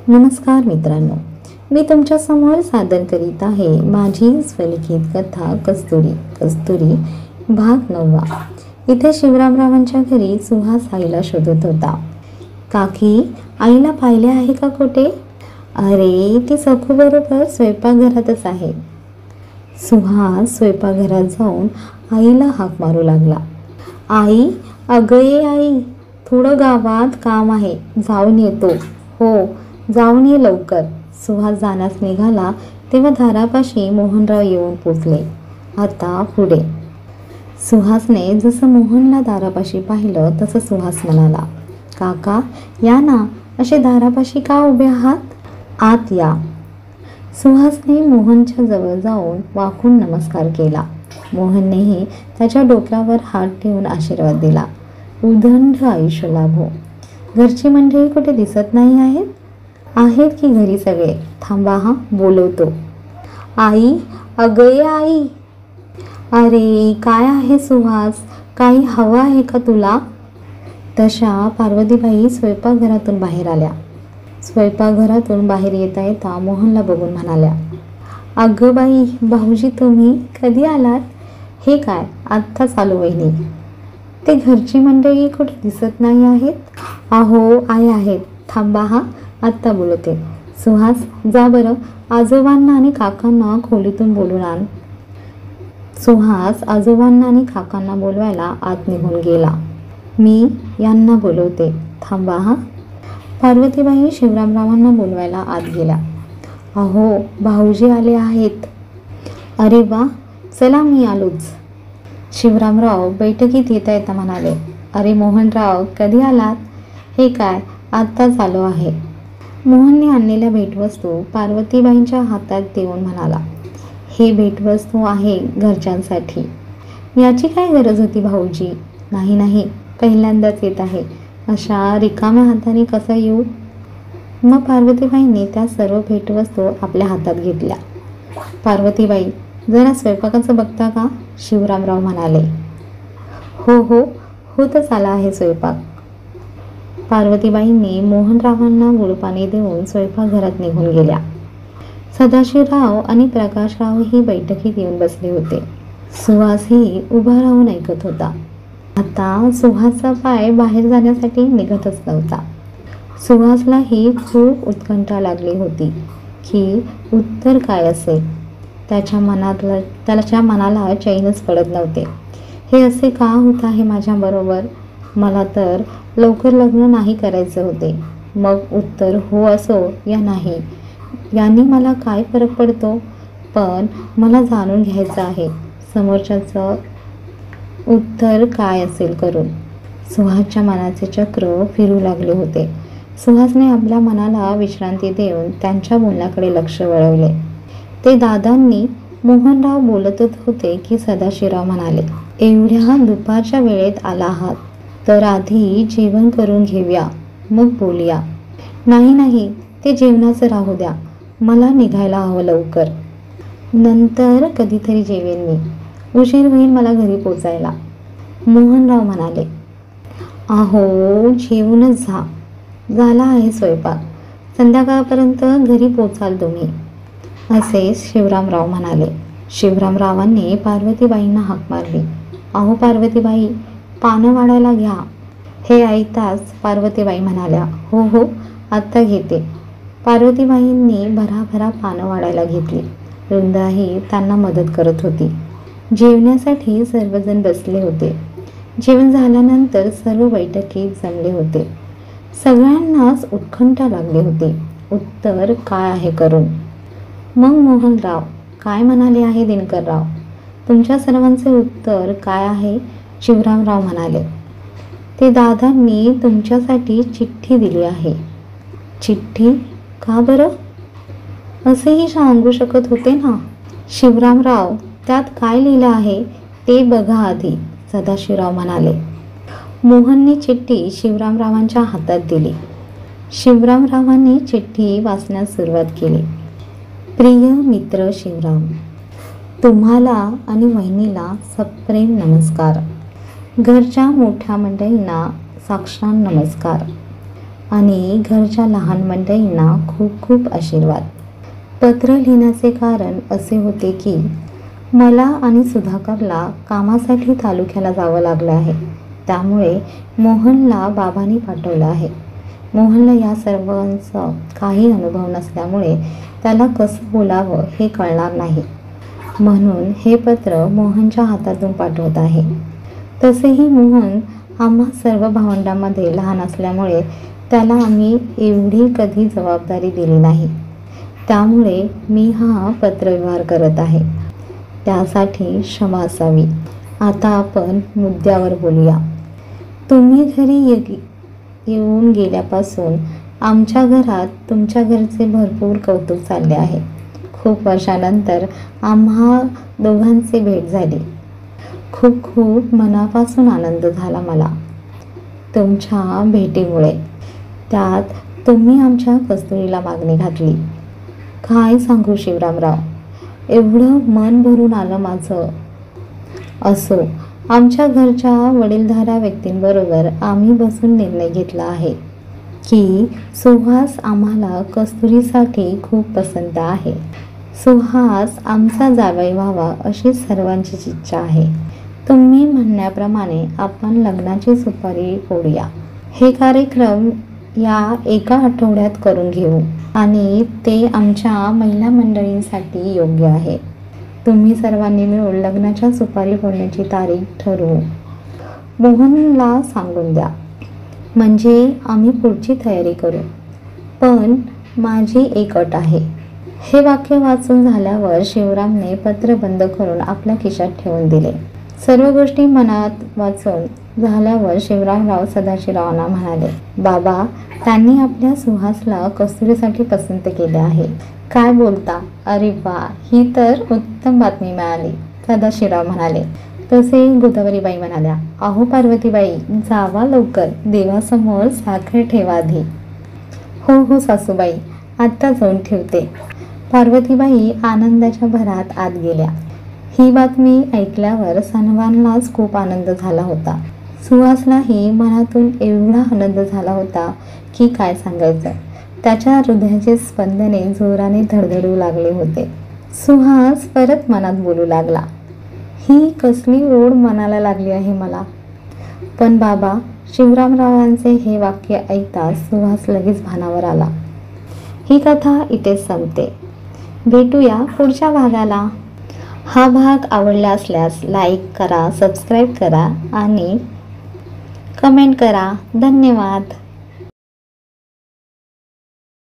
नमस्कार मित्रांनो, मी तुमच्या समोर सादर करीत आहे माझी स्वलिखित कथा कस्तुरी कस्तुरी भाग 9. इथे शिवरामरावांच्या घरी सुहास आईला शोधत होता. काकी, आईला पाहिले आहे का कुठे? अरे, ती सखू बरोबर स्वयंपाकघरातच आहे. सुहास स्वयंपाकघरात जाऊन आईला हाक मारू लागला. आई, अगं ये आई, थोडं गावात काम आहे, जाऊन येतो. हो, जाऊन ये लवकर. सुहास जाण्यास निघाला तेव्हा दारापाशी मोहनराव येऊन पोचले. आता पुढे. सुहासने जसं मोहनला दारापाशी पाहिलं तसं सुहास म्हणाला, काका या ना, असे दारापाशी का उभे आहात? आत या. सुहासने मोहनच्या जवळ जाऊन वाकून नमस्कार केला. मोहननेही त्याच्या डोक्यावर हात ठेवून आशीर्वाद दिला. उदंड आयुष्य लाभो. घरची मंडळी कुठे दिसत नाही आहेत? आहेत की घरी सगळे? थांबा हा, बोलवतो. आई, अगं ये आई. अरे काय आहे सुहास, काही हवं आहे का तुला? तशा पार्वतीबाई स्वयंपाकघरातून बाहेर आल्या. स्वयंपाकघरातून बाहेर येता येता मोहनला बघून म्हणाल्या, अगं बाई, भाऊजी तुम्ही कधी आलात? हे काय, आत्ताच आलो वहिनी. ते घरची मंडळी कुठे दिसत नाही आहेत? अहो आहेत, थांबा हा, आत्ता बोलते. सुहास, जा बरं, आजोबांना आणि काकांना खोलीतून बोलून आण. सुहास आजोबांना आणि काकांना बोलवायला आत निघून गेला. मी यांना बोलवते, थांबा हा. पार्वतीबाई शिवरामरावांना बोलवायला आत गेल्या. अहो, भाऊजी आले आहेत. अरे वा, चला मी आलोच. शिवरामराव बैठकीत येता येता म्हणाले, अरे मोहनराव, कधी आलात? हे काय, आत्ताच आलो आहे. मोहनने आणलेल्या भेटवस्तू पार्वतीबाईंच्या हातात देऊन म्हणाला, हे भेटवस्तू आहे घरच्यांसाठी. याची काय गरज होती भाऊजी? नाही नाही, पहिल्यांदाच येत आहे, अशा रिकाम्या हाताने कसं येऊ? मग पार्वतीबाईंनी त्या सर्व भेटवस्तू आपल्या हातात घेतल्या. पार्वतीबाई, जरा स्वयंपाकाचं बघता का? शिवरामराव म्हणाले. हो हो, होतच आला आहे स्वयंपाक. पार्वतीबाईंनी मोहनरावांना गुळपाणी देऊन स्वयंपाकघरात निघून गेल्या. सदाशिवराव आणि प्रकाशरावही बैठकीत येऊन बसले होते. सुहासही उभा राहून ऐकत होता. आता सुहासचा पाय बाहेर जाण्यासाठी निघतच नव्हता. सुहासलाही खूप उत्कंठा लागली होती की उत्तर काय असेल. त्याच्या मनाला चैनच पडत नव्हते. हे असे का होत आहे माझ्याबरोबर? मला तर लवकर लग्न नाही करायचे होते. मग उत्तर हो असो या नाही, यांनी मला काय फरक पडतो? पण मला जाणून घ्यायचं आहे समोरच्याचं उत्तर काय असेल करून. सुहासच्या मनाचे चक्र फिरू लागले होते. सुहासने आपल्या मनाला विश्रांती देऊन त्यांच्या बोलण्याकडे लक्ष वळवले. ते दादांनी मोहनराव बोलतच होते की सदाशिवराव म्हणाले, एवढ्या दुपारच्या वेळेत आला आहात तर आधी जेवण करून घेऊया, मग बोलूया. नाही नाही, ते जेवणाचं राहू द्या, मला निघायला हवं लवकर. नंतर कधीतरी जेवेन मी, उशीर होईल मला घरी पोचायला. मोहनराव म्हणाले, अहो जेवूनच झाला आहे स्वयंपाक, संध्याकाळपर्यंत घरी पोचाल तुम्ही, असे शिवरामराव म्हणाले. शिवरामरावांनी पार्वतीबाईंना हाक मारली. अहो पार्वतीबाई, पानं वाढायला घ्या. हे ऐकताच पार्वतीबाई म्हणाल्या, हो हो, आत्ता घेते. पार्वतीबाईंनी भराभरा पानं वाढायला घेतली. वृंदाही त्यांना मदत करत होती. जेवण्यासाठी सर्वजण बसले होते. जेवण झाल्यानंतर सर्व बैठकीत जमले होते. सगळ्यांनाच उत्कंठा लागली होती, उत्तर काय आहे करून. मग मोहनराव काय म्हणाले आहे? दिनकरराव, तुमच्या सर्वांचे उत्तर काय आहे? शिवरामराव म्हणाले, ते दादांनी तुमच्यासाठी चिठ्ठी दिली आहे. चिठ्ठी? का बरं? असेही सांगू शकत होते ना. शिवरामराव, त्यात काय लिहिलं आहे ते बघा आधी, सदाशिवराव म्हणाले. मोहनने चिठ्ठी शिवरामरावांच्या हातात दिली. शिवरामरावांनी चिठ्ठी वाचण्यास सुरुवात केली. प्रिय मित्र शिवराम, तुम्हाला आणि वहिनीला सप्रेम नमस्कार. घरच्या मोठ्या मंडळींना साष्टांग नमस्कार. आणि घरच्या लहान मंडळींना खूप खूप आशीर्वाद. पत्र लिहिण्याचे कारण असे होते की मला आणि सुधाकरला कामासाठी तालुक्याला जावं लागलं आहे. त्यामुळे मोहनला बाबांनी पाठवलं आहे. मोहनला या सर्वांचा काही अनुभव नसल्यामुळे त्याला कसं बोलावं हे कळणार नाही. म्हणून हे पत्र मोहनच्या हातातून पाठवत आहे. तसेही मोहन आम्हा सर्व भावंडांमध्ये लहान असल्यामुळे त्याला आम्ही एवढी कधी जबाबदारी दिली नाही. त्यामुळे मी हा पत्रव्यवहार करत आहे. त्यासाठी क्षमा असावी. आता आपण मुद्द्यावर बोलूया. तुम्ही घरी येऊन गेल्यापासून आमच्या घरात तुमच्या घरचे भरपूर कौतुक चालले आहे. खूप वर्षानंतर आम्हा दोघांची भेट झाली. खूप खूप मनापासून आनंद झाला मला तुमच्या भेटीमुळे. त्यात तुम्ही आमच्या कस्तुरीला मागणी घातली. काय सांगू शिवरामराव, एवढं मन भरून आलं माझं. असो, आमच्या घरच्या वडीलधाऱ्या व्यक्तींबरोबर आम्ही बसून निर्णय घेतला आहे की सुहास आम्हाला कस्तुरीसाठी खूप पसंत आहे. सुहास आमचा जावई व्हावा अशी सर्वांचीच इच्छा आहे. तुम्ही म्हणण्याप्रमाणे आपण लग्नाची सुपारी फोडूया. हे कार्यक्रम या एका आठवड्यात करून घेऊ आणि ते आमच्या महिला मंडळींसाठी योग्य आहे. तुम्ही सर्वांनी मिळून लग्नाच्या सुपारी फोडण्याची तारीख ठरवू. मोहनला सांगून द्या, म्हणजे आम्ही पुढची तयारी करू. पण माझी एक अट आहे. हे वाक्य वाचून झाल्यावर शिवरामने पत्र बंद करून आपल्या खिशात ठेवून दिले. सर्व गोष्टी मनात वाचून झाल्यावर शिवरामराव सदाशिवरावांना म्हणाले, बाबा, त्यांनी आपल्या सुहासला कस्तुरीसाठी पसंत केले आहे. काय बोलता? अरे वा, ही तर उत्तम बातमी मिळाली. सदाशिवराव म्हणाले. तसे गोदावरीबाई म्हणाल्या, अहो पार्वतीबाई, जावा लवकर, देवासमोर साखर ठेवा आधी. हो हो सासूबाई, आत्ता जाऊन ठेवते. पार्वतीबाई आनंदाच्या भरात आत गेल्या. ही बातमी ऐकल्यावर सर्वांनाच खूप आनंद झाला होता. सुहासलाही मनातून एवढा आनंद झाला होता की काय सांगायचं. त्याच्या हृदयाचे स्पंदने जोराने धडधडू लागले होते. सुहास परत मनात बोलू लागला, ही कसली ओढ मनाला लागली आहे मला. पण बाबा, शिवरामरावांचे हे वाक्य ऐकताच सुहास लगेच भानावर आला. ही कथा इथेच संपते. भेटूया पुढच्या भागाला. हा भाग आवडला असल्यास लाईक करा, सबस्क्राईब करा आणि कमेंट करा. धन्यवाद.